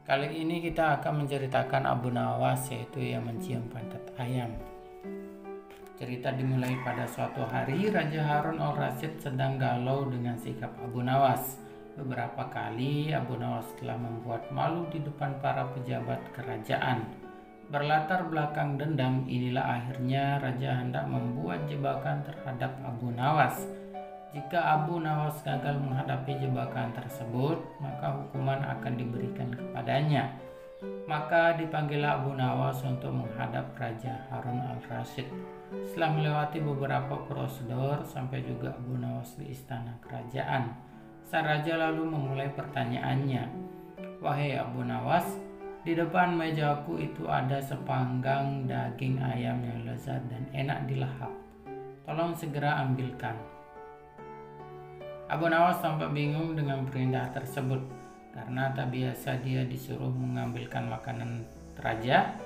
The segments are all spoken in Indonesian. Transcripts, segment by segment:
Kali ini kita akan menceritakan Abu Nawas, yaitu yang mencium pantat ayam. Cerita dimulai pada suatu hari Raja Harun al-Rasyid sedang galau dengan sikap Abu Nawas. Beberapa kali Abu Nawas telah membuat malu di depan para pejabat kerajaan. Berlatar belakang dendam, inilah akhirnya Raja hendak membuat jebakan terhadap Abu Nawas. Jika Abu Nawas gagal menghadapi jebakan tersebut, maka hukuman akan diberikan kepadanya. Maka dipanggillah Abu Nawas untuk menghadap Raja Harun al-Rasyid. Setelah melewati beberapa prosedur, sampai juga Abu Nawas di istana kerajaan. Sang raja lalu memulai pertanyaannya. "Wahai Abu Nawas, di depan mejaku itu ada sepanggang daging ayam yang lezat dan enak dilahap. Tolong segera ambilkan." Abu Nawas tampak bingung dengan perintah tersebut, karena tak biasa dia disuruh mengambilkan makanan raja.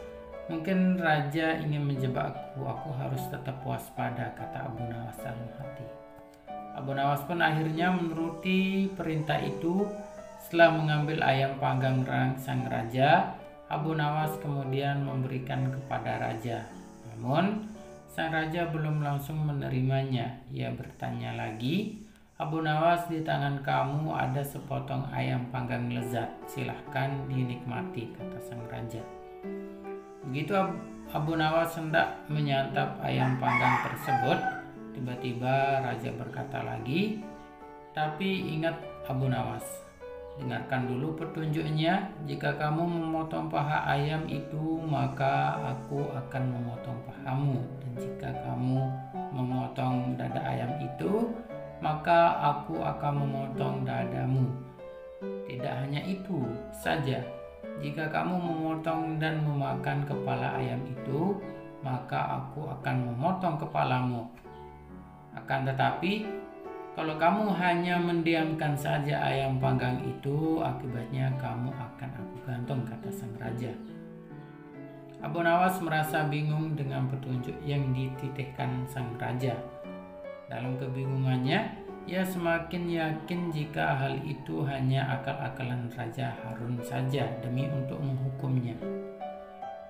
"Mungkin raja ingin menjebakku, aku harus tetap waspada," kata Abu Nawas dalam hati. Abu Nawas pun akhirnya menuruti perintah itu. Setelah mengambil ayam panggang sang raja, Abu Nawas kemudian memberikan kepada raja. Namun sang raja belum langsung menerimanya. Ia bertanya lagi, "Abu Nawas, di tangan kamu ada sepotong ayam panggang lezat. Silahkan dinikmati," kata sang raja. Begitu Abu Nawas hendak menyantap ayam panggang tersebut, tiba-tiba raja berkata lagi, "Tapi ingat Abu Nawas, dengarkan dulu petunjuknya. Jika kamu memotong paha ayam itu, maka aku akan memotong pahamu. Dan jika kamu memotong dada ayam itu, maka aku akan memotong dadamu. Tidak hanya itu saja, jika kamu memotong dan memakan kepala ayam itu, maka aku akan memotong kepalamu. Akan tetapi, kalau kamu hanya mendiamkan saja ayam panggang itu, akibatnya kamu akan aku gantung," kata sang raja. Abu Nawas merasa bingung dengan petunjuk yang dititihkan sang raja. Dalam kebingungannya, ia semakin yakin jika hal itu hanya akal-akalan Raja Harun saja demi untuk menghukumnya.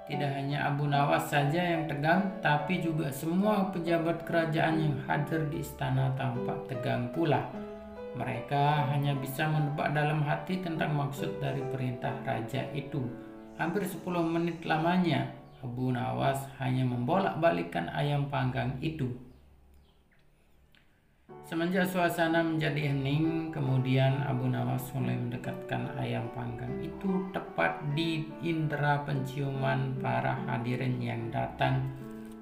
Tidak hanya Abu Nawas saja yang tegang, tapi juga semua pejabat kerajaan yang hadir di istana tampak tegang pula. Mereka hanya bisa menebak dalam hati tentang maksud dari perintah raja itu. Hampir 10 menit lamanya, Abu Nawas hanya membolak-balikkan ayam panggang itu. Semenjak suasana menjadi hening, kemudian Abu Nawas mulai mendekatkan ayam panggang itu tepat di indera penciuman para hadirin yang datang.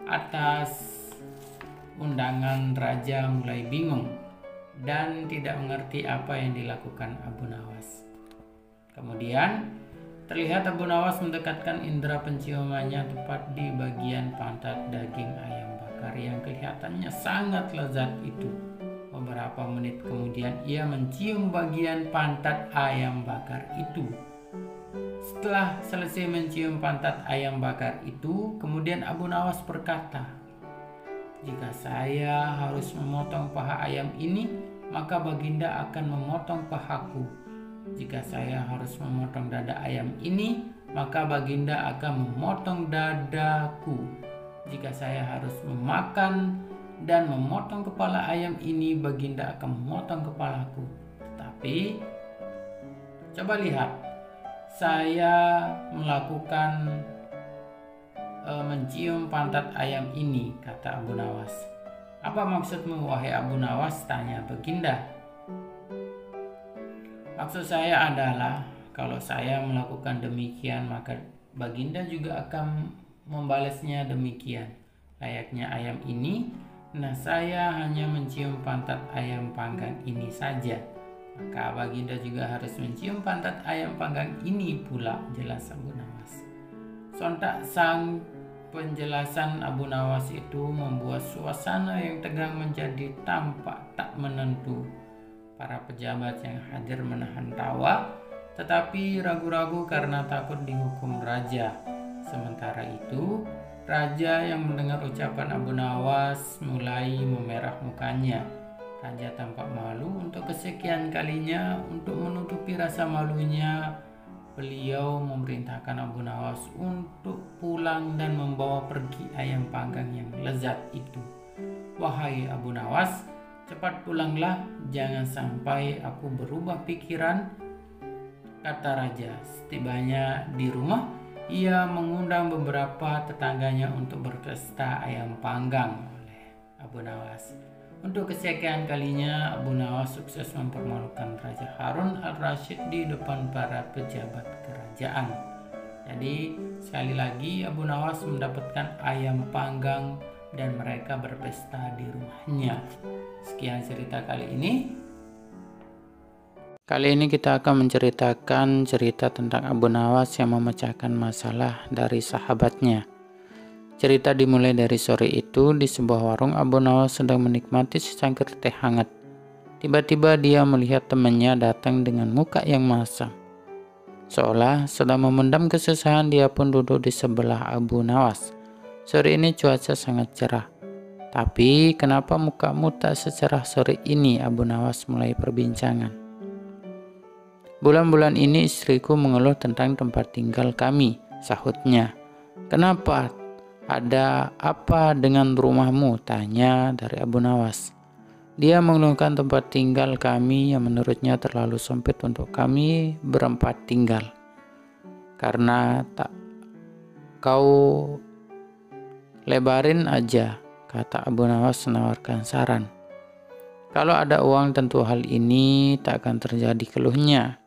Atas undangan raja mulai bingung dan tidak mengerti apa yang dilakukan Abu Nawas. Kemudian terlihat Abu Nawas mendekatkan indera penciumannya tepat di bagian pantat daging ayam bakar yang kelihatannya sangat lezat itu. Beberapa menit kemudian ia mencium bagian pantat ayam bakar itu. Setelah selesai mencium pantat ayam bakar itu, kemudian Abu Nawas berkata, "Jika saya harus memotong paha ayam ini, maka Baginda akan memotong pahaku. Jika saya harus memotong dada ayam ini, maka Baginda akan memotong dadaku. Jika saya harus memakan dan memotong kepala ayam ini, Baginda akan memotong kepalaku. Tetapi coba lihat, saya melakukan mencium pantat ayam ini," kata Abu Nawas. "Apa maksudmu, wahai Abu Nawas?" tanya Baginda. "Maksud saya adalah, kalau saya melakukan demikian, maka Baginda juga akan membalasnya demikian. Layaknya ayam ini, nah saya hanya mencium pantat ayam panggang ini saja, maka Baginda juga harus mencium pantat ayam panggang ini pula," jelas Abu Nawas. Sontak sang penjelasan Abu Nawas itu membuat suasana yang tegang menjadi tampak tak menentu. Para pejabat yang hadir menahan tawa, tetapi ragu-ragu karena takut dihukum raja. Sementara itu, raja yang mendengar ucapan Abu Nawas mulai memerah mukanya. Raja tampak malu untuk kesekian kalinya. Untuk menutupi rasa malunya, beliau memerintahkan Abu Nawas untuk pulang dan membawa pergi ayam panggang yang lezat itu. "Wahai Abu Nawas, cepat pulanglah, jangan sampai aku berubah pikiran," kata raja. Setibanya di rumah, ia mengundang beberapa tetangganya untuk berpesta ayam panggang oleh Abu Nawas. Untuk kesekian kalinya, Abu Nawas sukses mempermalukan Raja Harun al-Rasyid di depan para pejabat kerajaan. Jadi sekali lagi Abu Nawas mendapatkan ayam panggang dan mereka berpesta di rumahnya. Sekian cerita kali ini. Kali ini kita akan menceritakan cerita tentang Abu Nawas yang memecahkan masalah dari sahabatnya. Cerita dimulai dari sore itu. Di sebuah warung, Abu Nawas sedang menikmati secangkir teh hangat. Tiba-tiba dia melihat temannya datang dengan muka yang masam. Seolah sedang memendam kesusahan, dia pun duduk di sebelah Abu Nawas. "Sore ini cuaca sangat cerah. Tapi kenapa mukamu tak secerah sore ini?" Abu Nawas mulai perbincangan. "Bulan-bulan ini istriku mengeluh tentang tempat tinggal kami," sahutnya. "Kenapa? Ada apa dengan rumahmu?" tanya dari Abu Nawas. "Dia mengeluhkan tempat tinggal kami yang menurutnya terlalu sempit untuk kami berempat tinggal. Karena tak kau lebarin aja," kata Abu Nawas menawarkan saran. "Kalau ada uang tentu hal ini tak akan terjadi," keluhnya.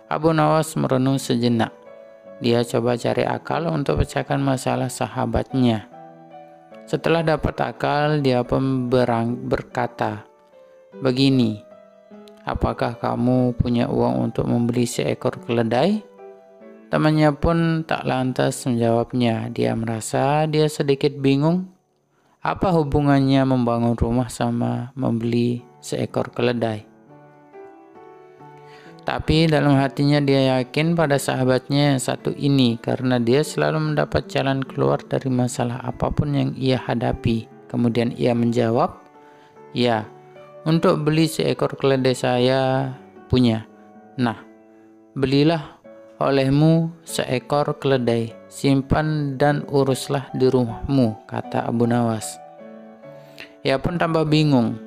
Abu Nawas merenung sejenak. Dia coba cari akal untuk pecahkan masalah sahabatnya. Setelah dapat akal, dia pun berkata, "Begini, apakah kamu punya uang untuk membeli seekor keledai?" Temannya pun tak lantas menjawabnya. Dia merasa dia sedikit bingung. Apa hubungannya membangun rumah sama membeli seekor keledai? Tapi dalam hatinya dia yakin pada sahabatnya yang satu ini, karena dia selalu mendapat jalan keluar dari masalah apapun yang ia hadapi. Kemudian ia menjawab, "Ya, untuk beli seekor keledai saya punya. Nah, belilah olehmu seekor keledai, simpan dan uruslah di rumahmu," kata Abu Nawas. Ia pun tambah bingung.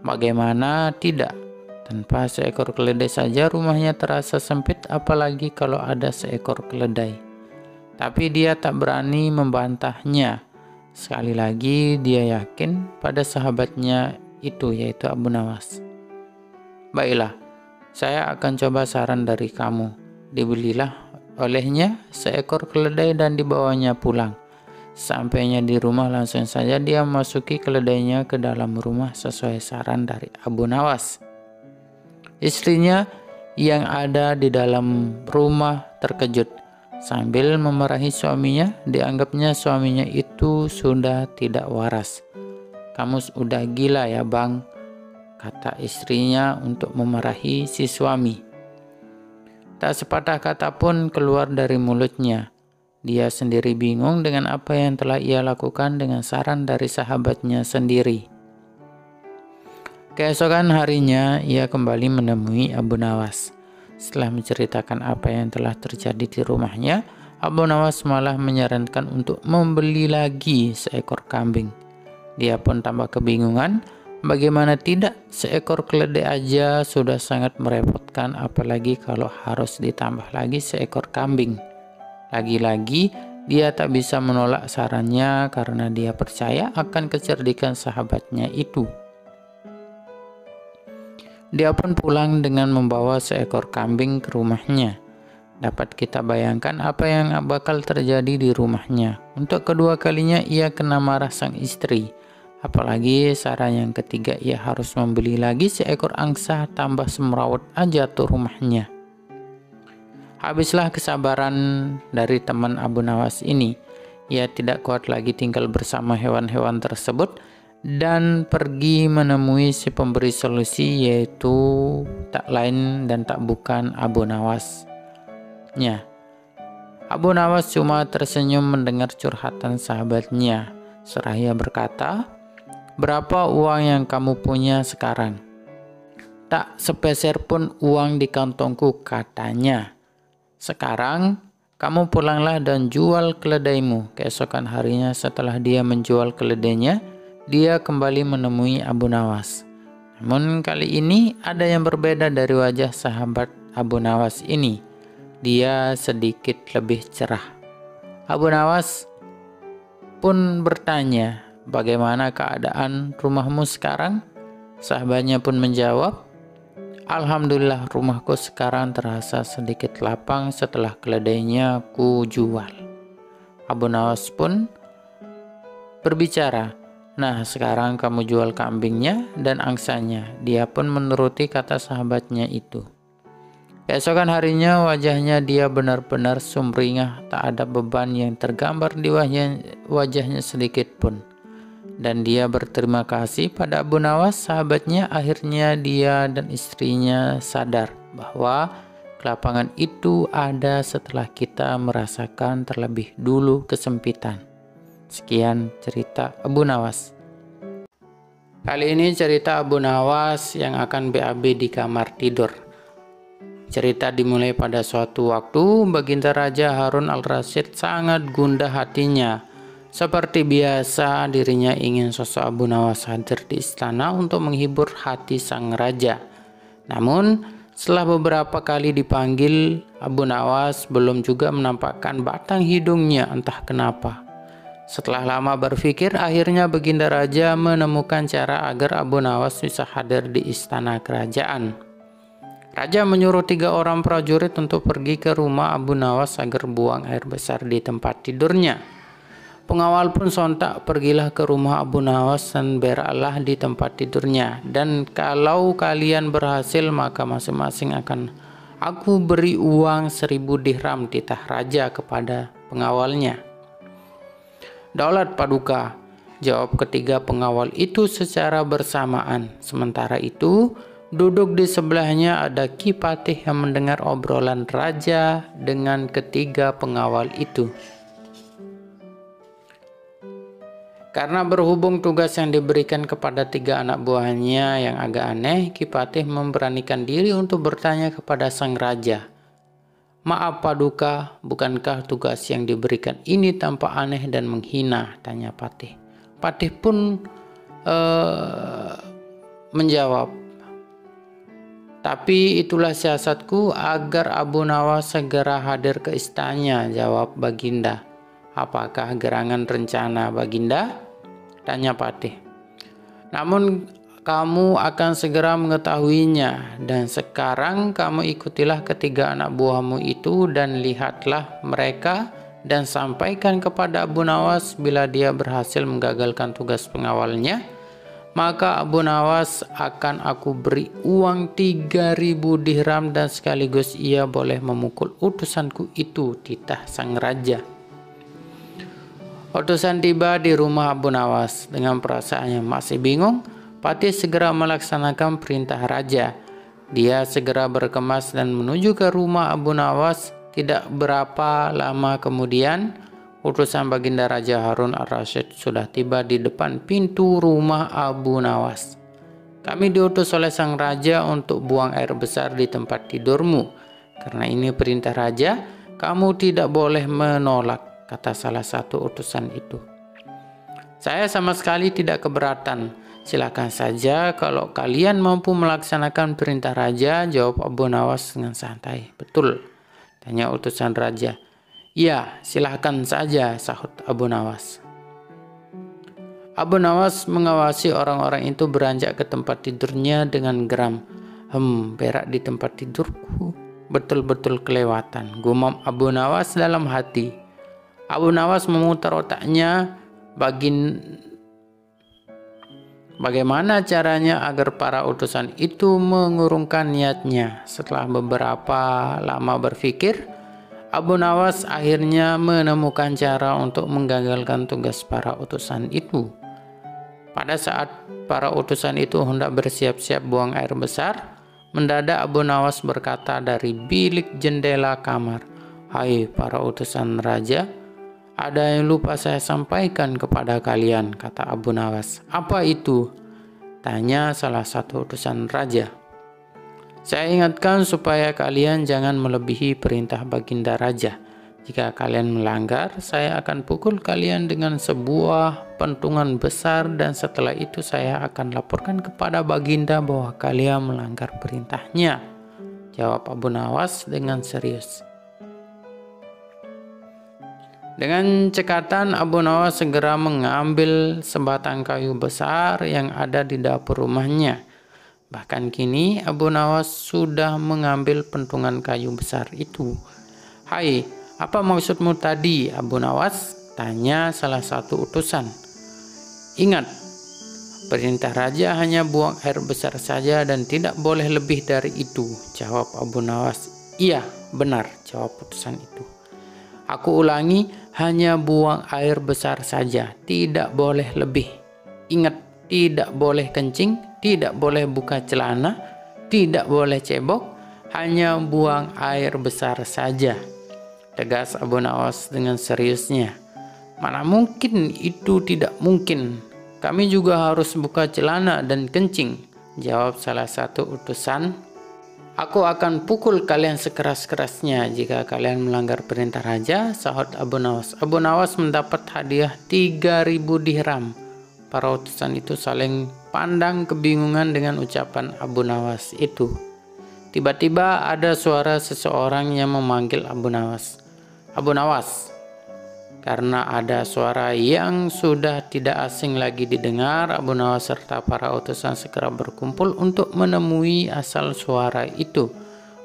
Bagaimana tidak? Tanpa seekor keledai saja rumahnya terasa sempit, apalagi kalau ada seekor keledai. Tapi dia tak berani membantahnya. Sekali lagi dia yakin pada sahabatnya itu, yaitu Abu Nawas. "Baiklah, saya akan coba saran dari kamu. Dibelilah olehnya seekor keledai dan dibawanya pulang. Sampainya di rumah langsung saja dia memasuki keledainya ke dalam rumah sesuai saran dari Abu Nawas. Istrinya yang ada di dalam rumah terkejut. Sambil memarahi suaminya, dianggapnya suaminya itu sudah tidak waras. "Kamu sudah gila ya bang," kata istrinya untuk memarahi si suami. Tak sepatah kata pun keluar dari mulutnya. Dia sendiri bingung dengan apa yang telah ia lakukan dengan saran dari sahabatnya sendiri. Keesokan harinya, ia kembali menemui Abu Nawas. Setelah menceritakan apa yang telah terjadi di rumahnya, Abu Nawas malah menyarankan untuk membeli lagi seekor kambing. Dia pun tambah kebingungan, bagaimana tidak, seekor keledai aja sudah sangat merepotkan, apalagi kalau harus ditambah lagi seekor kambing. Lagi-lagi, dia tak bisa menolak sarannya karena dia percaya akan kecerdikan sahabatnya itu. Dia pun pulang dengan membawa seekor kambing ke rumahnya. Dapat kita bayangkan apa yang bakal terjadi di rumahnya. Untuk kedua kalinya ia kena marah sang istri. Apalagi saran yang ketiga, ia harus membeli lagi seekor angsa, tambah semrawut aja tuh rumahnya. Habislah kesabaran dari teman Abu Nawas ini. Ia tidak kuat lagi tinggal bersama hewan-hewan tersebut dan pergi menemui si pemberi solusi, yaitu tak lain dan tak bukan Abu Nawasnya. Abu Nawas cuma tersenyum mendengar curhatan sahabatnya. Seraya berkata, "Berapa uang yang kamu punya sekarang?" "Tak sepeser pun uang di kantongku," katanya. Sekarang kamu pulanglah dan jual keledaimu. Keesokan harinya setelah dia menjual keledainya, dia kembali menemui Abu Nawas. Namun kali ini ada yang berbeda dari wajah sahabat Abu Nawas ini. Dia sedikit lebih cerah. Abu Nawas pun bertanya, "Bagaimana keadaan rumahmu sekarang?" Sahabatnya pun menjawab, "Alhamdulillah, rumahku sekarang terasa sedikit lapang setelah keledainya ku jual." Abu Nawas pun berbicara, "Nah, sekarang kamu jual kambingnya dan angsanya." Dia pun menuruti kata sahabatnya itu. Keesokan harinya wajahnya dia benar-benar sumringah, tak ada beban yang tergambar di wajahnya sedikit pun. Dan dia berterima kasih pada Abu Nawas sahabatnya. Akhirnya dia dan istrinya sadar bahwa kelapangan itu ada setelah kita merasakan terlebih dulu kesempitan. Sekian cerita Abu Nawas. Kali ini cerita Abu Nawas yang akan BAB di kamar tidur. Cerita dimulai pada suatu waktu, Baginda Raja Harun al-Rasyid sangat gundah hatinya. Seperti biasa, dirinya ingin sosok Abu Nawas hadir di istana untuk menghibur hati sang raja. Namun, setelah beberapa kali dipanggil, Abu Nawas belum juga menampakkan batang hidungnya, entah kenapa. Setelah lama berpikir, akhirnya Baginda Raja menemukan cara agar Abu Nawas bisa hadir di istana kerajaan. Raja menyuruh 3 orang prajurit untuk pergi ke rumah Abu Nawas agar buang air besar di tempat tidurnya. Pengawal pun sontak pergilah ke rumah Abu Nawas dan beraklah di tempat tidurnya. Dan kalau kalian berhasil, maka masing-masing akan aku beri uang 1000 dirham titah raja kepada pengawalnya. "Daulat Paduka," jawab ketiga pengawal itu secara bersamaan. Sementara itu, duduk di sebelahnya ada Ki Patih yang mendengar obrolan raja dengan ketiga pengawal itu. Karena berhubung tugas yang diberikan kepada 3 anak buahnya yang agak aneh, Ki Patih memberanikan diri untuk bertanya kepada sang raja. "Maaf Paduka, bukankah tugas yang diberikan ini tampak aneh dan menghina?" tanya Patih. Patih pun menjawab, "Tapi itulah siasatku agar Abu Nawas segera hadir ke istananya," jawab Baginda. "Apakah gerangan rencana Baginda?" tanya Patih. "Namun kamu akan segera mengetahuinya, dan sekarang kamu ikutilah ketiga anak buahmu itu dan lihatlah mereka dan sampaikan kepada Abu Nawas bila dia berhasil menggagalkan tugas pengawalnya, maka Abu Nawas akan aku beri uang 3000 dirham dan sekaligus ia boleh memukul utusanku itu," titah sang raja. Utusan tiba di rumah Abu Nawas. Dengan perasaan yang masih bingung, Patih segera melaksanakan perintah raja. Dia segera berkemas dan menuju ke rumah Abu Nawas. Tidak berapa lama kemudian, utusan Baginda Raja Harun al-Rasyid sudah tiba di depan pintu rumah Abu Nawas. "Kami diutus oleh sang raja untuk buang air besar di tempat tidurmu. Karena ini perintah raja, kamu tidak boleh menolak," kata salah satu utusan itu. "Saya sama sekali tidak keberatan. Silakan saja kalau kalian mampu melaksanakan perintah raja," jawab Abu Nawas dengan santai. "Betul?" tanya utusan raja. "Ya, silahkan saja," sahut Abu Nawas. Abu Nawas mengawasi orang-orang itu beranjak ke tempat tidurnya dengan geram. Berak di tempat tidurku betul-betul kelewatan," gumam Abu Nawas dalam hati. Abu Nawas memutar otaknya, bagaimana caranya agar para utusan itu mengurungkan niatnya. Setelah beberapa lama berpikir, Abu Nawas akhirnya menemukan cara untuk menggagalkan tugas para utusan itu. Pada saat para utusan itu hendak bersiap-siap buang air besar, mendadak Abu Nawas berkata dari bilik jendela kamar, "Hai para utusan raja, ada yang lupa saya sampaikan kepada kalian," kata Abu Nawas. "Apa itu?" tanya salah satu utusan raja. Saya ingatkan supaya kalian jangan melebihi perintah Baginda Raja. Jika kalian melanggar, saya akan pukul kalian dengan sebuah pentungan besar dan setelah itu saya akan laporkan kepada Baginda bahwa kalian melanggar perintahnya. Jawab Abu Nawas dengan serius. Dengan cekatan, Abu Nawas segera mengambil sebatang kayu besar yang ada di dapur rumahnya. Bahkan kini Abu Nawas sudah mengambil pentungan kayu besar itu. "Hai, apa maksudmu tadi, Abu Nawas?" tanya salah satu utusan. "Ingat, perintah raja hanya buang air besar saja dan tidak boleh lebih dari itu," jawab Abu Nawas. "Iya, benar," jawab utusan itu. "Aku ulangi, hanya buang air besar saja, tidak boleh lebih. Ingat, tidak boleh kencing, tidak boleh buka celana, tidak boleh cebok, hanya buang air besar saja," tegas Abu Nawas dengan seriusnya. "Mana mungkin itu tidak mungkin. Kami juga harus buka celana dan kencing," jawab salah satu utusan. "Aku akan pukul kalian sekeras-kerasnya jika kalian melanggar perintah raja," sahut Abu Nawas. Abu Nawas mendapat hadiah 3.000 dirham. Para utusan itu saling pandang kebingungan dengan ucapan Abu Nawas itu. Tiba-tiba ada suara seseorang yang memanggil Abu Nawas. "Abu Nawas." Karena ada suara yang sudah tidak asing lagi didengar, Abu Nawas serta para utusan segera berkumpul untuk menemui asal suara itu.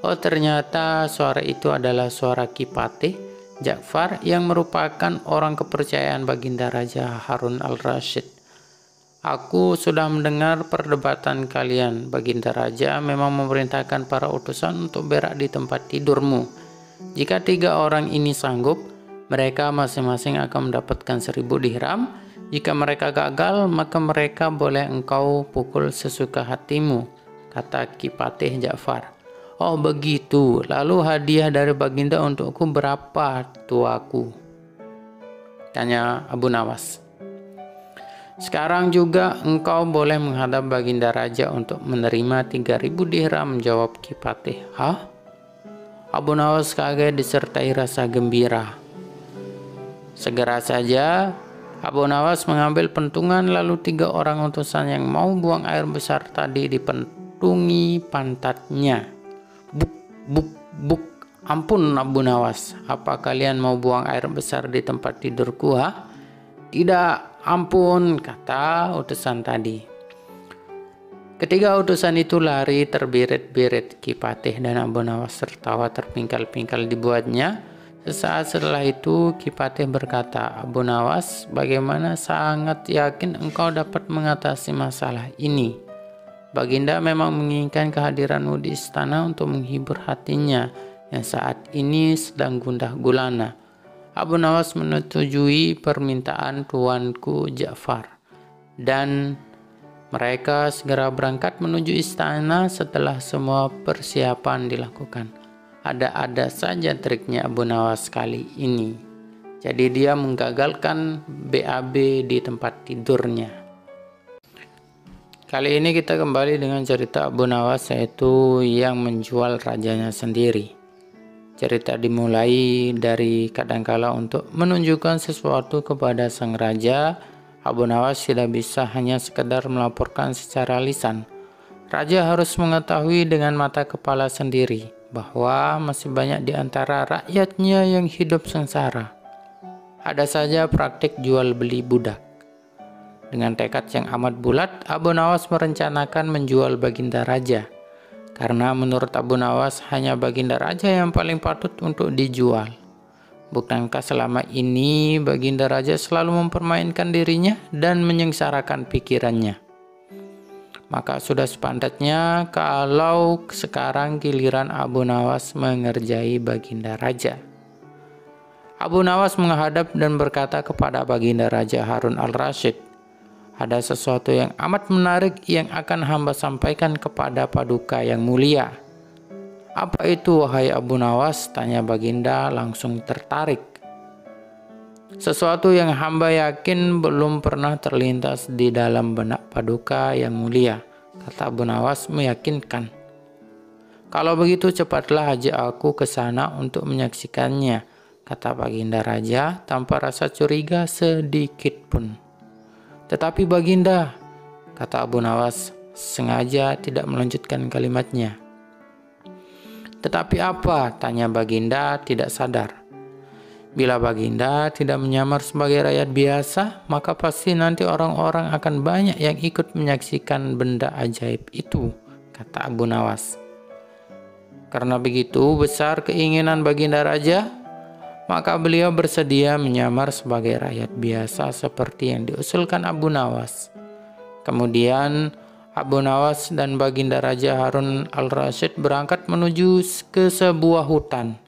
Oh, ternyata suara itu adalah suara Ki Patih Ja'far yang merupakan orang kepercayaan Baginda Raja Harun al-Rasyid. "Aku sudah mendengar perdebatan kalian. Baginda Raja memang memerintahkan para utusan untuk berak di tempat tidurmu. Jika 3 orang ini sanggup, mereka masing-masing akan mendapatkan 1.000 dirham. Jika mereka gagal, maka mereka boleh engkau pukul sesuka hatimu," kata Ki Patih Ja'far. "Oh begitu, lalu hadiah dari Baginda untukku berapa, tuaku?" tanya Abu Nawas. "Sekarang juga engkau boleh menghadap Baginda Raja untuk menerima 3.000 dirham, jawab Ki Patih. "Hah?" Abu Nawas kaget disertai rasa gembira. Segera saja Abu Nawas mengambil pentungan, lalu 3 orang utusan yang mau buang air besar tadi dipentungi pantatnya. "Buk, buk, buk. Ampun Abu Nawas, apa kalian mau buang air besar di tempat tidurku, ha?" "Tidak, ampun," kata utusan tadi. Ketiga utusan itu lari terbirit-birit. Ki Patih dan Abu Nawas tertawa terpingkal-pingkal dibuatnya. Sesaat setelah itu Ki Patih berkata, "Abu Nawas, bagaimana sangat yakin engkau dapat mengatasi masalah ini. Baginda memang menginginkan kehadiranmu di istana untuk menghibur hatinya yang saat ini sedang gundah gulana." Abu Nawas menyetujui permintaan tuanku Ja'far dan mereka segera berangkat menuju istana. Setelah semua persiapan dilakukan, ada-ada saja triknya Abu Nawas kali ini. Jadi dia menggagalkan BAB di tempat tidurnya. Kali ini kita kembali dengan cerita Abu Nawas, yaitu yang menjual rajanya sendiri. Cerita dimulai dari kadangkala untuk menunjukkan sesuatu kepada sang raja, Abu Nawas tidak bisa hanya sekedar melaporkan secara lisan. Raja harus mengetahui dengan mata kepala sendiri bahwa masih banyak di antara rakyatnya yang hidup sengsara. Ada saja praktik jual beli budak. Dengan tekad yang amat bulat, Abu Nawas merencanakan menjual Baginda Raja. Karena menurut Abu Nawas hanya Baginda Raja yang paling patut untuk dijual. Bukankah selama ini Baginda Raja selalu mempermainkan dirinya dan menyengsarakan pikirannya? Maka sudah sepantasnya kalau sekarang giliran Abu Nawas mengerjai Baginda Raja. Abu Nawas menghadap dan berkata kepada Baginda Raja Harun al-Rasyid, "Ada sesuatu yang amat menarik yang akan hamba sampaikan kepada Paduka yang mulia." "Apa itu wahai Abu Nawas?" tanya Baginda langsung tertarik. "Sesuatu yang hamba yakin belum pernah terlintas di dalam benak Paduka yang mulia," kata Abu Nawas meyakinkan. "Kalau begitu cepatlah ajak aku ke sana untuk menyaksikannya," kata Baginda Raja tanpa rasa curiga sedikit pun. "Tetapi Baginda," kata Abu Nawas sengaja tidak melanjutkan kalimatnya. "Tetapi apa?" tanya Baginda tidak sadar. "Bila Baginda tidak menyamar sebagai rakyat biasa, maka pasti nanti orang-orang akan banyak yang ikut menyaksikan benda ajaib itu," kata Abu Nawas. Karena begitu besar keinginan Baginda Raja, maka beliau bersedia menyamar sebagai rakyat biasa seperti yang diusulkan Abu Nawas. Kemudian Abu Nawas dan Baginda Raja Harun al-Rasyid berangkat menuju ke sebuah hutan.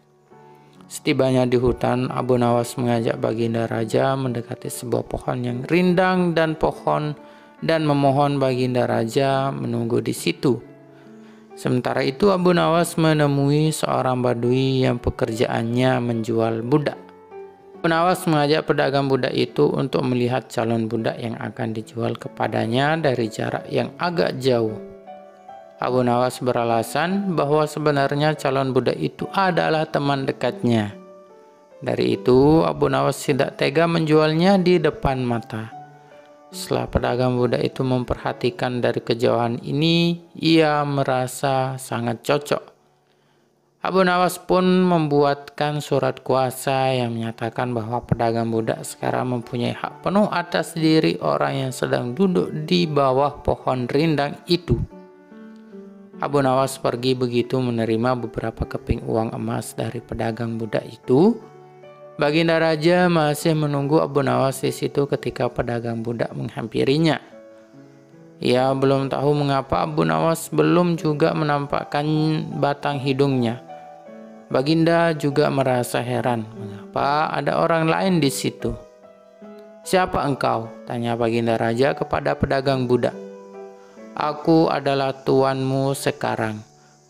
Setibanya di hutan, Abu Nawas mengajak Baginda Raja mendekati sebuah pohon yang rindang dan memohon Baginda Raja menunggu di situ. Sementara itu Abu Nawas menemui seorang badui yang pekerjaannya menjual budak. Abu Nawas mengajak pedagang budak itu untuk melihat calon budak yang akan dijual kepadanya dari jarak yang agak jauh. Abu Nawas beralasan bahwa sebenarnya calon budak itu adalah teman dekatnya. Dari itu Abu Nawas tidak tega menjualnya di depan mata. Setelah pedagang budak itu memperhatikan dari kejauhan ini, ia merasa sangat cocok. Abu Nawas pun membuatkan surat kuasa yang menyatakan bahwa pedagang budak sekarang mempunyai hak penuh atas diri orang yang sedang duduk di bawah pohon rindang itu. Abu Nawas pergi begitu menerima beberapa keping uang emas dari pedagang budak itu. Baginda Raja masih menunggu Abu Nawas di situ ketika pedagang budak menghampirinya. Ia belum tahu mengapa Abu Nawas belum juga menampakkan batang hidungnya. Baginda juga merasa heran mengapa ada orang lain di situ. "Siapa engkau?" tanya Baginda Raja kepada pedagang budak. "Aku adalah tuanmu sekarang,"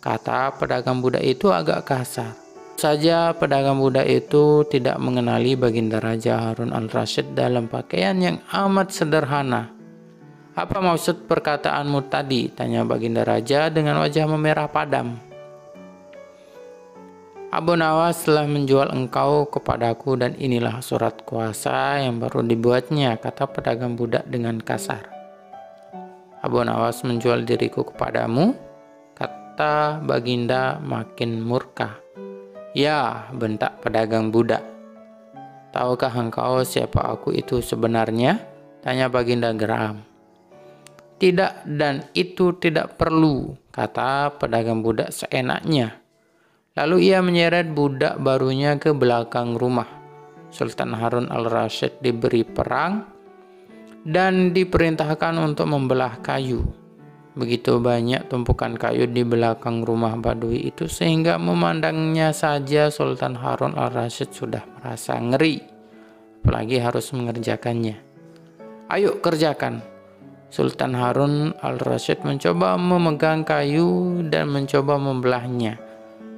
kata pedagang budak itu agak kasar. Saja pedagang budak itu tidak mengenali Baginda Raja Harun al-Rasyid dalam pakaian yang amat sederhana. "Apa maksud perkataanmu tadi?" tanya Baginda Raja dengan wajah memerah padam. "Abu Nawas telah menjual engkau kepadaku dan inilah surat kuasa yang baru dibuatnya," kata pedagang budak dengan kasar. "Abu Nawas menjual diriku kepadamu?" kata Baginda makin murka. "Ya," bentak pedagang budak. "Tahukah engkau siapa aku itu sebenarnya?" tanya Baginda geram. "Tidak, dan itu tidak perlu," kata pedagang budak seenaknya. Lalu ia menyeret budak barunya ke belakang rumah. Sultan Harun al-Rasyid diberi perang dan diperintahkan untuk membelah kayu. Begitu banyak tumpukan kayu di belakang rumah badui itu sehingga memandangnya saja Sultan Harun al-Rasyid sudah merasa ngeri, apalagi harus mengerjakannya. "Ayo kerjakan." Sultan Harun al-Rasyid mencoba memegang kayu dan mencoba membelahnya.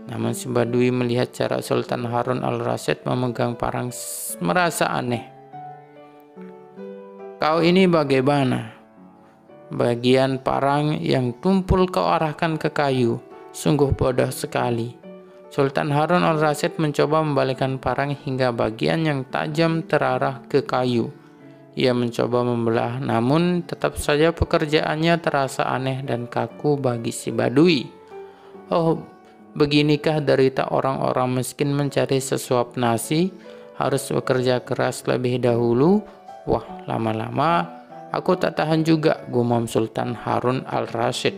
Namun si badui melihat cara Sultan Harun al-Rasyid memegang parang merasa aneh. "Kau ini bagaimana? Bagian parang yang tumpul kau arahkan ke kayu, sungguh bodoh sekali." Sultan Harun al-Rasyid mencoba membalikkan parang hingga bagian yang tajam terarah ke kayu. Ia mencoba membelah, namun tetap saja pekerjaannya terasa aneh dan kaku bagi si badui. "Oh, beginikah derita orang-orang miskin mencari sesuap nasi, harus bekerja keras lebih dahulu? Wah, lama-lama aku tak tahan juga," gumam Sultan Harun al-Rasyid.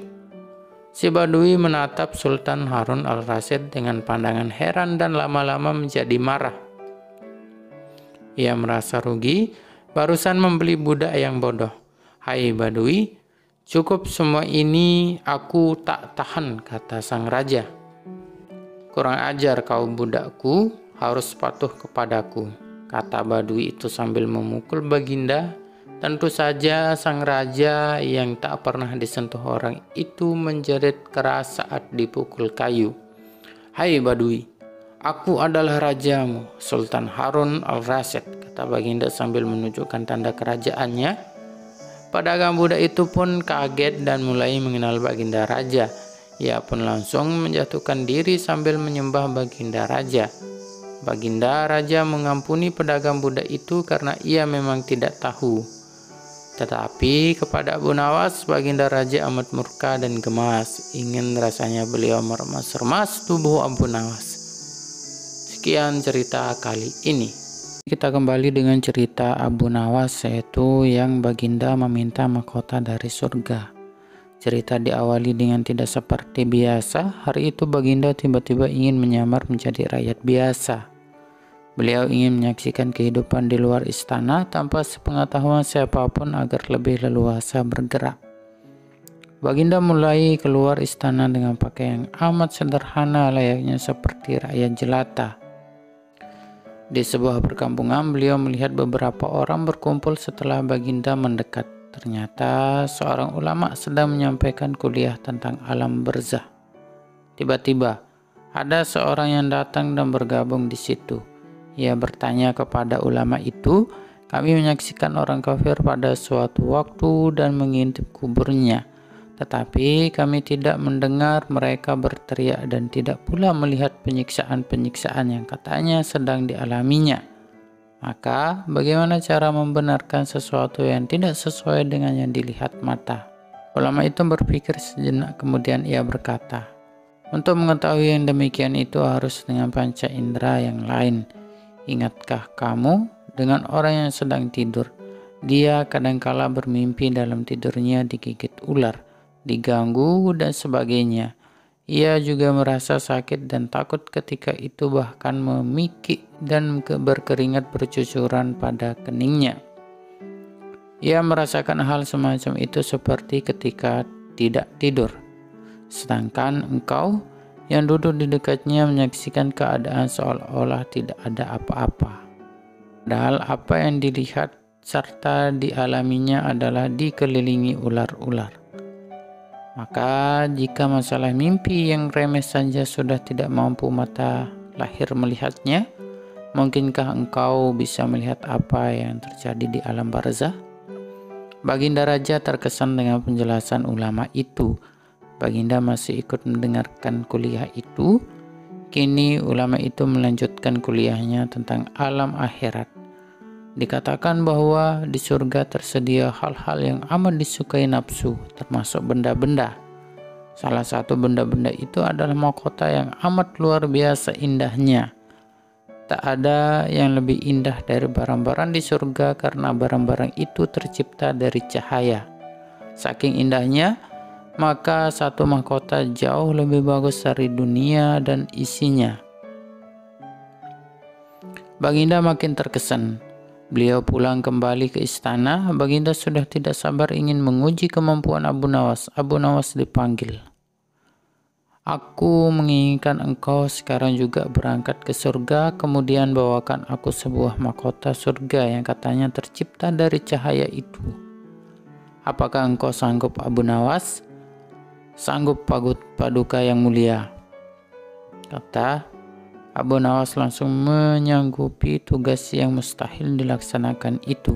Si badui menatap Sultan Harun al-Rasyid dengan pandangan heran dan lama-lama menjadi marah. Ia merasa rugi, barusan membeli budak yang bodoh. "Hai badui, cukup semua ini, aku tak tahan," kata sang raja. "Kurang ajar kau budakku, harus patuh kepadaku," kata badui itu sambil memukul Baginda. Tentu saja sang raja yang tak pernah disentuh orang itu menjerit keras saat dipukul kayu. "Hai badui, aku adalah rajamu, Sultan Harun al-Rasyid," kata Baginda sambil menunjukkan tanda kerajaannya. Pedagang budak itu pun kaget dan mulai mengenal Baginda Raja. Ia pun langsung menjatuhkan diri sambil menyembah Baginda Raja. Baginda Raja mengampuni pedagang budak itu karena ia memang tidak tahu. Tetapi kepada Abu Nawas, Baginda Raja amat murka dan gemas. Ingin rasanya beliau meremas-remas tubuh Abu Nawas. Sekian cerita kali ini. Kita kembali dengan cerita Abu Nawas, yaitu yang Baginda meminta mahkota dari surga. Cerita diawali dengan tidak seperti biasa. Hari itu Baginda tiba-tiba ingin menyamar menjadi rakyat biasa. Beliau ingin menyaksikan kehidupan di luar istana tanpa sepengetahuan siapapun agar lebih leluasa bergerak. Baginda mulai keluar istana dengan pakaian amat sederhana layaknya seperti rakyat jelata. Di sebuah perkampungan beliau melihat beberapa orang berkumpul setelah Baginda mendekat. Ternyata seorang ulama sedang menyampaikan kuliah tentang alam barzah. Tiba-tiba ada seorang yang datang dan bergabung di situ. Ia bertanya kepada ulama itu, "Kami menyaksikan orang kafir pada suatu waktu dan mengintip kuburnya. Tetapi kami tidak mendengar mereka berteriak dan tidak pula melihat penyiksaan-penyiksaan yang katanya sedang dialaminya. Maka bagaimana cara membenarkan sesuatu yang tidak sesuai dengan yang dilihat mata?" Ulama itu berpikir sejenak, kemudian ia berkata, "Untuk mengetahui yang demikian itu harus dengan panca indera yang lain. Ingatkah kamu dengan orang yang sedang tidur? Dia kadangkala bermimpi dalam tidurnya digigit ular, diganggu dan sebagainya. Ia juga merasa sakit dan takut ketika itu, bahkan memikik dan berkeringat bercucuran pada keningnya. Ia merasakan hal semacam itu seperti ketika tidak tidur. Sedangkan engkau yang duduk di dekatnya menyaksikan keadaan seolah-olah tidak ada apa-apa. Padahal apa yang dilihat serta dialaminya adalah dikelilingi ular-ular. Maka jika masalah mimpi yang remeh saja sudah tidak mampu mata lahir melihatnya, mungkinkah engkau bisa melihat apa yang terjadi di alam barzah?" Baginda Raja terkesan dengan penjelasan ulama itu. Baginda masih ikut mendengarkan kuliah itu. Kini ulama itu melanjutkan kuliahnya tentang alam akhirat. Dikatakan bahwa di surga tersedia hal-hal yang amat disukai nafsu, termasuk benda-benda. Salah satu benda-benda itu adalah mahkota yang amat luar biasa indahnya. Tak ada yang lebih indah dari barang-barang di surga karena barang-barang itu tercipta dari cahaya. Saking indahnya, maka satu mahkota jauh lebih bagus dari dunia dan isinya. Baginda makin terkesan. Beliau pulang kembali ke istana. Baginda sudah tidak sabar ingin menguji kemampuan Abu Nawas. Abu Nawas dipanggil. "Aku menginginkan engkau sekarang juga berangkat ke surga, kemudian bawakan aku sebuah mahkota surga yang katanya tercipta dari cahaya itu. Apakah engkau sanggup, Abu Nawas?" "Sanggup, Paduka yang mulia," kata Abu Nawas, langsung menyanggupi tugas yang mustahil dilaksanakan itu.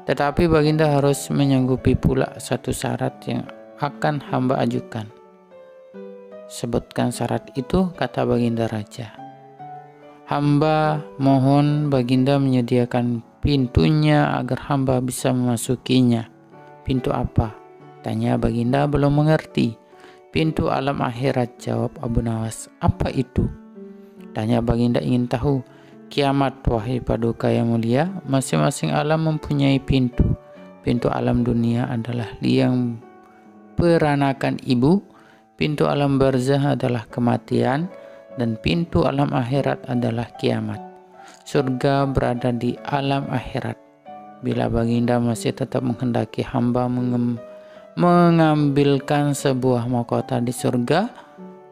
Tetapi Baginda harus menyanggupi pula satu syarat yang akan hamba ajukan. "Sebutkan syarat itu," kata Baginda Raja. "Hamba mohon Baginda menyediakan pintunya agar hamba bisa memasukinya." "Pintu apa?" tanya Baginda belum mengerti. "Pintu alam akhirat," jawab Abu Nawas. "Apa itu?" tanya Baginda ingin tahu. "Kiamat, wahai Paduka yang mulia. Masing-masing alam mempunyai pintu. Pintu alam dunia adalah liang peranakan ibu, pintu alam barzah adalah kematian, dan pintu alam akhirat adalah kiamat. Surga berada di alam akhirat. Bila Baginda masih tetap menghendaki hamba mengambilkan sebuah mahkota di surga,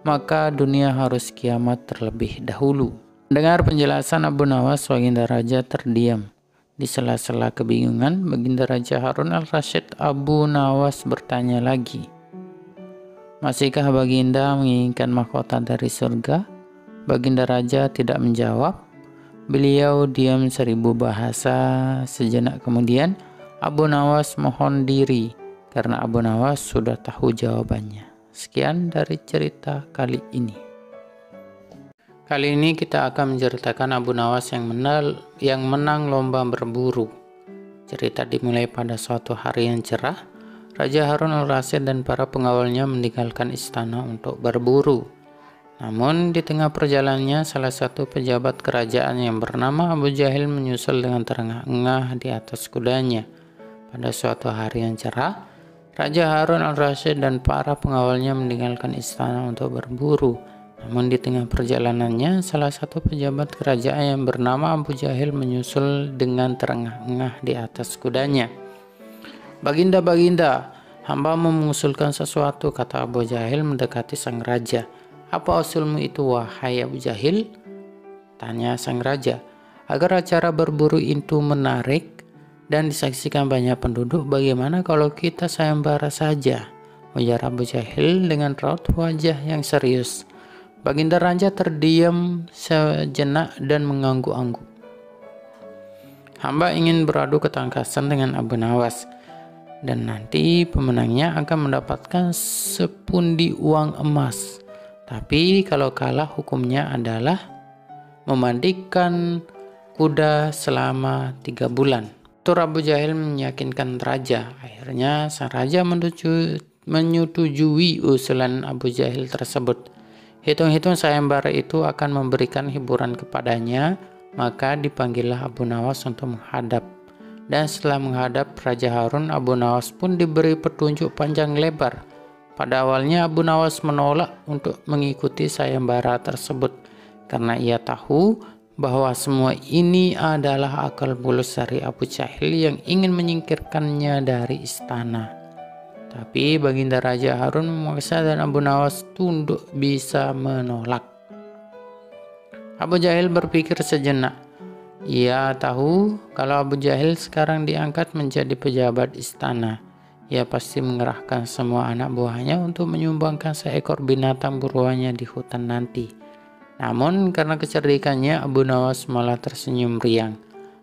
maka dunia harus kiamat terlebih dahulu." Mendengar penjelasan Abu Nawas, Baginda Raja terdiam. Di sela-sela kebingungan, Baginda Raja Harun al-Rasyid Abu Nawas bertanya lagi, "Masihkah Baginda menginginkan mahkota dari surga?" Baginda Raja tidak menjawab. Beliau diam 1000 bahasa. Sejenak kemudian Abu Nawas mohon diri. karena Abu Nawas sudah tahu jawabannya. Sekian dari cerita kali ini. Kali ini kita akan menceritakan Abu Nawas yang menang lomba berburu. Cerita dimulai pada suatu hari yang cerah. Raja Harun al-Rasyid dan para pengawalnya meninggalkan istana untuk berburu. Namun di tengah perjalanannya, salah satu pejabat kerajaan yang bernama Abu Jahil menyusul dengan terengah-engah di atas kudanya. Pada suatu hari yang cerah, Raja Harun al-Rasyid dan para pengawalnya meninggalkan istana untuk berburu. Namun di tengah perjalanannya, salah satu pejabat kerajaan yang bernama Abu Jahil menyusul dengan terengah-engah di atas kudanya. "Baginda, baginda, hamba mengusulkan sesuatu," kata Abu Jahil mendekati sang raja. "Apa usulmu itu, wahai Abu Jahil?" tanya sang raja. "Agar acara berburu itu menarik dan disaksikan banyak penduduk, bagaimana kalau kita sayembara saja?" ujar Abu Jahil dengan raut wajah yang serius. Baginda raja terdiam sejenak dan mengangguk-angguk. "Hamba ingin beradu ketangkasan dengan Abu Nawas, dan nanti pemenangnya akan mendapatkan sepundi uang emas. Tapi kalau kalah, hukumnya adalah memandikan kuda selama 3 bulan. Tutur Abu Jahil meyakinkan raja. Akhirnya sang raja menyetujui usulan Abu Jahil tersebut. Hitung-hitung sayembara itu akan memberikan hiburan kepadanya, maka dipanggillah Abu Nawas untuk menghadap. Dan setelah menghadap Raja Harun, Abu Nawas pun diberi petunjuk panjang lebar. Pada awalnya Abu Nawas menolak untuk mengikuti sayembara tersebut karena ia tahu bahwa semua ini adalah akal bulus dari Abu Jahil yang ingin menyingkirkannya dari istana. Tapi Baginda Raja Harun memaksa dan Abu Nawas tunduk bisa menolak. Abu Jahil berpikir sejenak. Ia tahu kalau Abu Jahil sekarang diangkat menjadi pejabat istana, ia pasti mengerahkan semua anak buahnya untuk menyumbangkan seekor binatang buruannya di hutan nanti. Namun karena kecerdikannya, Abu Nawas malah tersenyum riang.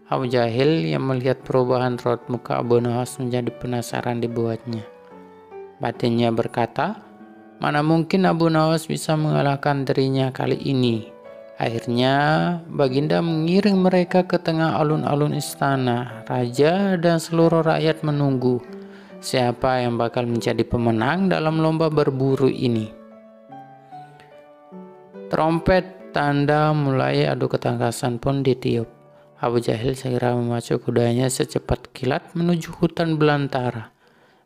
Abu Jahil yang melihat perubahan raut muka Abu Nawas menjadi penasaran dibuatnya. Batinnya berkata, mana mungkin Abu Nawas bisa mengalahkan dirinya kali ini. Akhirnya Baginda mengiring mereka ke tengah alun-alun istana. Raja dan seluruh rakyat menunggu siapa yang bakal menjadi pemenang dalam lomba berburu ini. Trompet tanda mulai adu ketangkasan pun ditiup. Abu Jahil segera memacu kudanya secepat kilat menuju hutan belantara.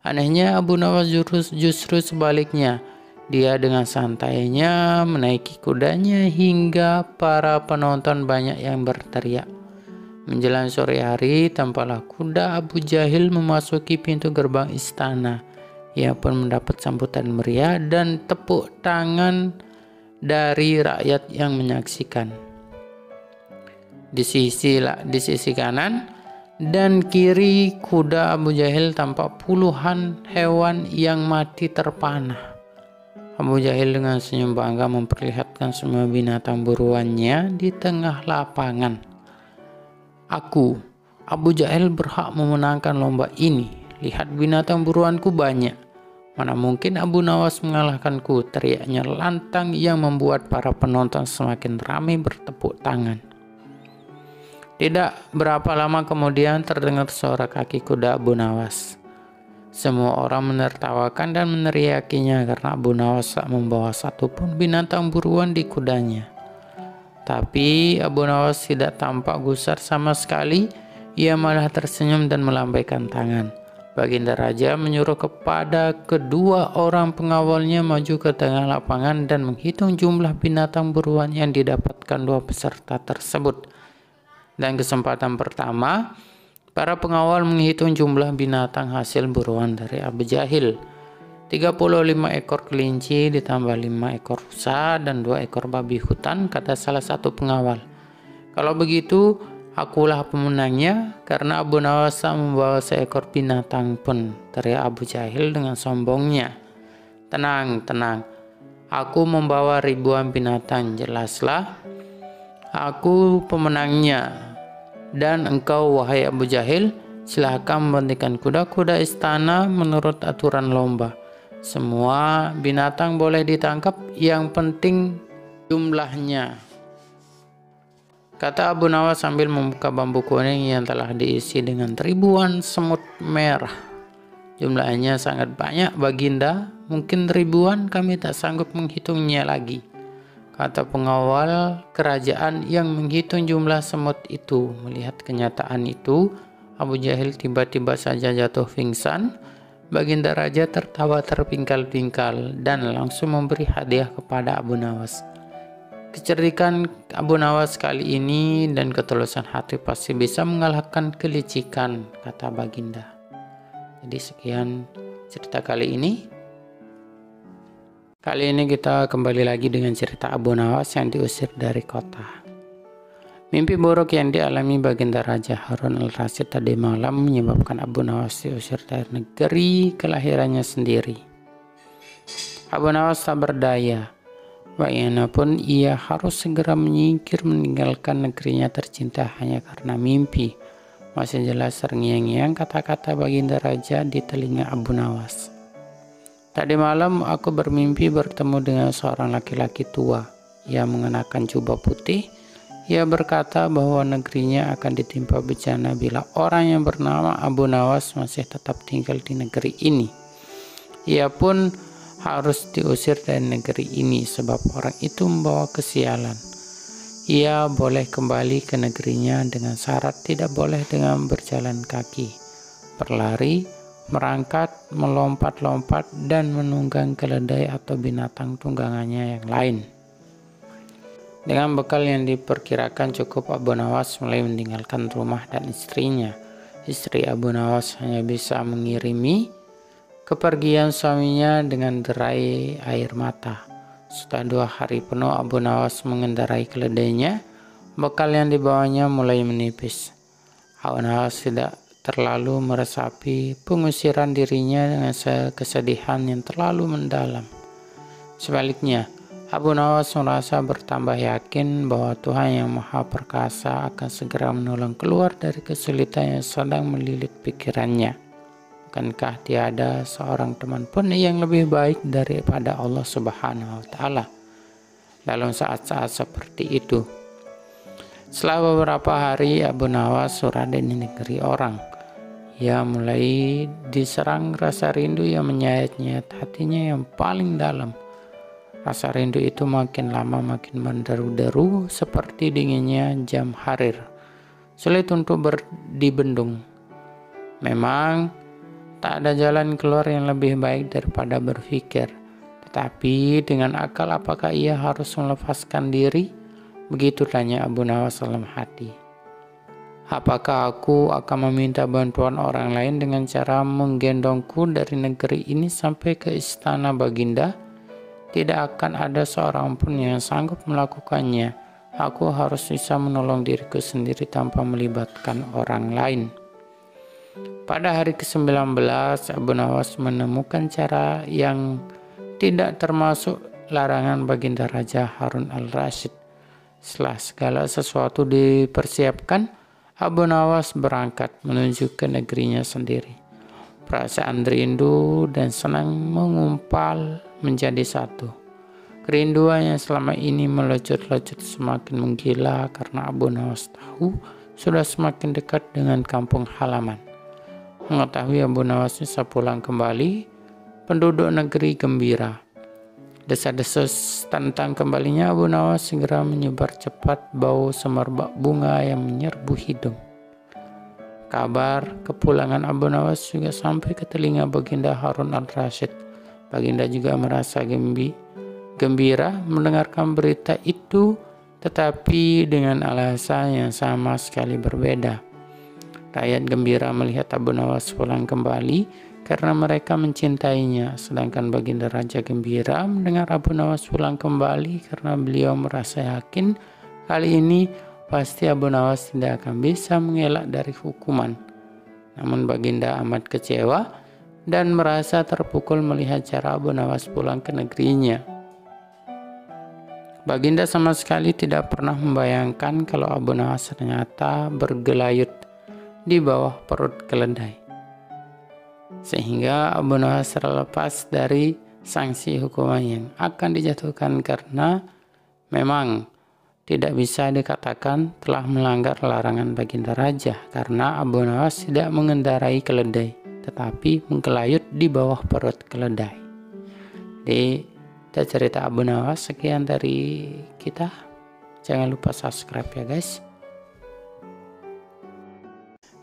Anehnya Abu Nawas justru sebaliknya. Dia dengan santainya menaiki kudanya hingga para penonton banyak yang berteriak. Menjelang sore hari, tampaklah kuda Abu Jahil memasuki pintu gerbang istana. Ia pun mendapat sambutan meriah dan tepuk tangan dari rakyat yang menyaksikan. Di sisi kanan dan kiri kuda Abu Jahil tampak puluhan hewan yang mati terpanah. Abu Jahil dengan senyum bangga memperlihatkan semua binatang buruannya di tengah lapangan. Aku, Abu Jahil, berhak memenangkan lomba ini. Lihat binatang buruanku banyak. Mana mungkin Abu Nawas mengalahkanku, teriaknya lantang yang membuat para penonton semakin ramai bertepuk tangan. Tidak berapa lama kemudian terdengar suara kaki kuda Abu Nawas. Semua orang menertawakan dan meneriakinya karena Abu Nawas tak membawa satupun binatang buruan di kudanya. Tapi Abu Nawas tidak tampak gusar sama sekali. Ia malah tersenyum dan melambaikan tangan. Baginda Raja menyuruh kepada kedua orang pengawalnya maju ke tengah lapangan dan menghitung jumlah binatang buruan yang didapatkan dua peserta tersebut. Dan kesempatan pertama, para pengawal menghitung jumlah binatang hasil buruan dari Abu Jahil. 35 ekor kelinci ditambah 5 ekor rusa dan 2 ekor babi hutan, kata salah satu pengawal. Kalau begitu, akulah pemenangnya karena Abu Nawas membawa seekor binatang pun, teriak Abu Jahil dengan sombongnya. Tenang, tenang. Aku membawa ribuan binatang, jelaslah. Aku pemenangnya. Dan engkau, wahai Abu Jahil, Silakan membentikan kuda-kuda istana menurut aturan lomba. Semua binatang boleh ditangkap, yang penting jumlahnya," kata Abu Nawas sambil membuka bambu kuning yang telah diisi dengan ribuan semut merah. "Jumlahnya sangat banyak, Baginda. Mungkin ribuan, kami tak sanggup menghitungnya lagi," kata pengawal kerajaan yang menghitung jumlah semut itu. Melihat kenyataan itu, Abu Jahil tiba-tiba saja jatuh pingsan. Baginda Raja tertawa terpingkal-pingkal dan langsung memberi hadiah kepada Abu Nawas. Kecerdikan Abu Nawas kali ini dan ketulusan hati pasti bisa mengalahkan kelicikan, kata Baginda. Jadi sekian cerita kali ini. Kali ini kita kembali lagi dengan cerita Abu Nawas yang diusir dari kota. Mimpi buruk yang dialami Baginda Raja Harun al-Rasyid tadi malam menyebabkan Abu Nawas diusir dari negeri kelahirannya sendiri. Abu Nawas tak berdaya. Bagaimanapun ia harus segera menyingkir meninggalkan negerinya tercinta hanya karena mimpi. Masih jelas terngiang-ngiang kata-kata Baginda Raja di telinga Abu Nawas. Tadi malam aku bermimpi bertemu dengan seorang laki-laki tua. Ia mengenakan jubah putih. Ia berkata bahwa negerinya akan ditimpa bencana bila orang yang bernama Abu Nawas masih tetap tinggal di negeri ini. Ia pun harus diusir dari negeri ini sebab orang itu membawa kesialan. Ia boleh kembali ke negerinya dengan syarat tidak boleh dengan berjalan kaki, berlari, merangkat, melompat-lompat, dan menunggang keledai atau binatang tunggangannya yang lain. Dengan bekal yang diperkirakan cukup, Abu Nawas mulai meninggalkan rumah dan istrinya. Istri Abu Nawas hanya bisa mengirimi kepergian suaminya dengan derai air mata. Setelah 2 hari penuh Abu Nawas mengendarai keledainya, bekal yang dibawanya mulai menipis. Abu Nawas tidak terlalu meresapi pengusiran dirinya dengan kesedihan yang terlalu mendalam. Sebaliknya, Abu Nawas merasa bertambah yakin bahwa Tuhan yang Maha Perkasa akan segera menolong keluar dari kesulitan yang sedang melilit pikirannya. Bukankah tiada seorang teman pun yang lebih baik daripada Allah Subhanahu wa Ta'ala dalam saat-saat seperti itu? Setelah beberapa hari Abu Nawas surada di negeri orang. Ia mulai diserang rasa rindu yang menyayat-nyayat hatinya yang paling dalam. Rasa rindu itu makin lama makin menderu-deru seperti dinginnya jam harir. Sulit untuk dibendung. Memang tak ada jalan keluar yang lebih baik daripada berpikir. Tetapi dengan akal apakah ia harus melepaskan diri? Begitu tanya Abu Nawas dalam hati. Apakah aku akan meminta bantuan orang lain dengan cara menggendongku dari negeri ini sampai ke istana Baginda? Tidak akan ada seorang pun yang sanggup melakukannya. Aku harus bisa menolong diriku sendiri tanpa melibatkan orang lain. Pada hari ke-19, Abu Nawas menemukan cara yang tidak termasuk larangan Baginda Raja Harun al-Rasyid. Setelah segala sesuatu dipersiapkan, Abu Nawas berangkat menuju ke negerinya sendiri. Perasaan rindu dan senang mengumpal menjadi satu. Kerinduan yang selama ini melecut-lecut semakin menggila karena Abu Nawas tahu sudah semakin dekat dengan kampung halaman. Mengetahui Abu Nawas bisa pulang kembali, penduduk negeri gembira. Desa-desus tentang kembalinya Abu Nawas segera menyebar cepat bau semerbak bunga yang menyerbu hidung. Kabar kepulangan Abu Nawas juga sampai ke telinga Baginda Harun al-Rasyid. Baginda juga merasa gembira mendengarkan berita itu, tetapi dengan alasan yang sama sekali berbeda. Rakyat gembira melihat Abu Nawas pulang kembali karena mereka mencintainya, sedangkan Baginda Raja gembira mendengar Abu Nawas pulang kembali karena beliau merasa yakin kali ini pasti Abu Nawas tidak akan bisa mengelak dari hukuman. Namun Baginda amat kecewa dan merasa terpukul melihat cara Abu Nawas pulang ke negerinya. Baginda sama sekali tidak pernah membayangkan kalau Abu Nawas ternyata bergelayut di bawah perut keledai. Sehingga Abu Nawas terlepas dari sanksi hukuman yang akan dijatuhkan karena memang tidak bisa dikatakan telah melanggar larangan baginda raja karena Abu Nawas tidak mengendarai keledai tetapi mengkelayut di bawah perut keledai. Jadi cerita Abu Nawas. Sekian dari kita. Jangan lupa subscribe ya guys.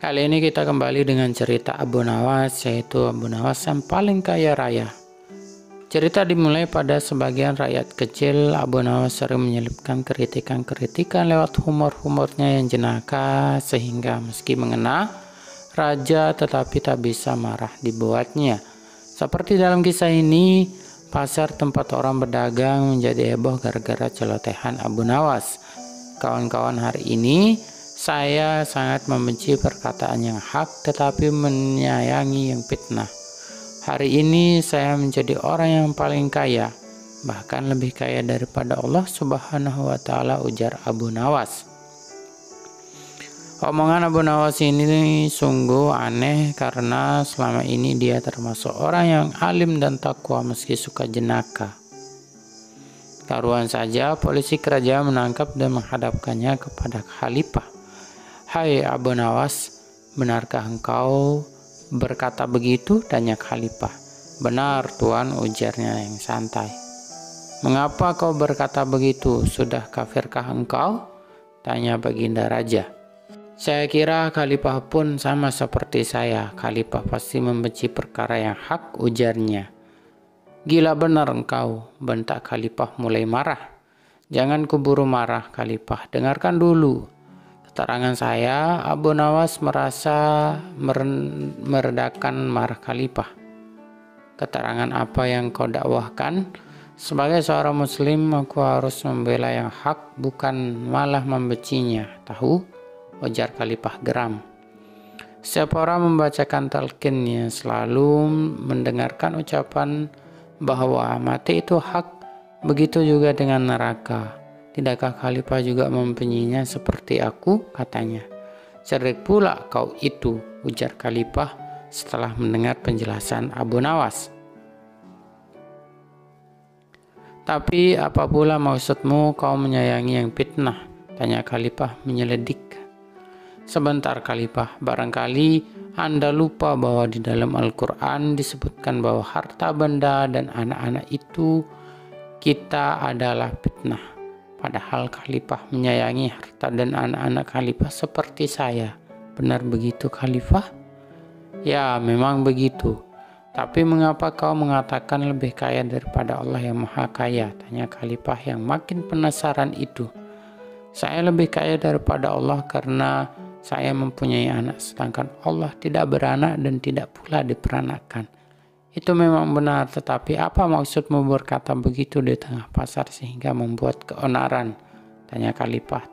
Kali ini kita kembali dengan cerita Abu Nawas, yaitu Abu Nawas yang paling kaya raya. Cerita dimulai pada sebagian rakyat kecil. Abu Nawas sering menyelipkan kritikan-kritikan lewat humor-humornya yang jenaka sehingga meski mengena raja tetapi tak bisa marah dibuatnya. Seperti dalam kisah ini, pasar tempat orang berdagang menjadi heboh gara-gara celotehan Abu Nawas. Kawan-kawan, hari ini saya sangat membenci perkataan yang hak tetapi menyayangi yang fitnah. Hari ini saya menjadi orang yang paling kaya, bahkan lebih kaya daripada Allah Subhanahu wa Ta'ala, ujar Abu Nawas. Omongan Abu Nawas ini sungguh aneh karena selama ini dia termasuk orang yang alim dan takwa meski suka jenaka. Taruhan saja polisi kerajaan menangkap dan menghadapkannya kepada khalifah. Hai Abu Nawas, benarkah engkau berkata begitu? Tanya khalifah. Benar tuan, ujarnya yang santai. Mengapa kau berkata begitu? Sudah kafirkah engkau? Tanya baginda raja. Saya kira khalifah pun sama seperti saya. Khalifah pasti membenci perkara yang hak, ujarnya. Gila benar engkau, bentak khalifah mulai marah. Jangan keburu marah khalifah, dengarkan dulu keterangan saya. Abu Nawas merasa meredakan marah khalifah. Keterangan apa yang kau dakwahkan? Sebagai seorang muslim, aku harus membela yang hak, bukan malah membencinya. Tahu? Ujar khalifah geram. Setiap orang membacakan talqinnya selalu mendengarkan ucapan bahwa mati itu hak, begitu juga dengan neraka. Tidakkah khalifah juga membencinya seperti aku? Katanya. Cerdik pula kau itu, ujar khalifah setelah mendengar penjelasan Abu Nawas. Tapi apa pula maksudmu kau menyayangi yang fitnah? Tanya khalifah menyelidik. Sebentar khalifah, barangkali Anda lupa bahwa di dalam Al-Quran disebutkan bahwa harta benda dan anak-anak itu kita adalah fitnah. Padahal khalifah menyayangi harta dan anak-anak khalifah seperti saya. Benar begitu khalifah? Ya, memang begitu. Tapi mengapa kau mengatakan lebih kaya daripada Allah yang Maha Kaya? Tanya khalifah yang makin penasaran itu. Saya lebih kaya daripada Allah karena saya mempunyai anak, sedangkan Allah tidak beranak dan tidak pula diperanakkan. Itu memang benar, tetapi apa maksudmu berkata begitu di tengah pasar sehingga membuat keonaran? Tanya khalifah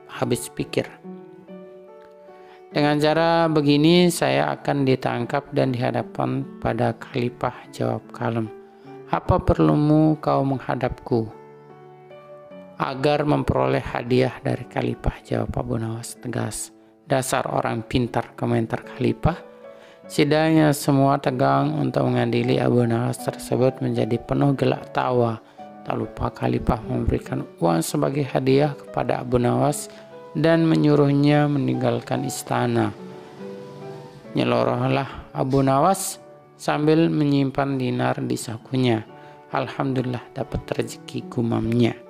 habis pikir. Dengan cara begini saya akan ditangkap dan dihadapkan pada khalifah, jawab kalem. Apa perlumu kau menghadapku? Agar memperoleh hadiah dari khalifah, jawab Abu Nawas tegas. Dasar orang pintar, komentar khalifah. Sidangnya semua tegang untuk mengadili Abu Nawas tersebut menjadi penuh gelak tawa. Tak lupa khalifah memberikan uang sebagai hadiah kepada Abu Nawas dan menyuruhnya meninggalkan istana. Nyelorohlah Abu Nawas sambil menyimpan dinar di sakunya. Alhamdulillah dapat rezeki, gumamnya.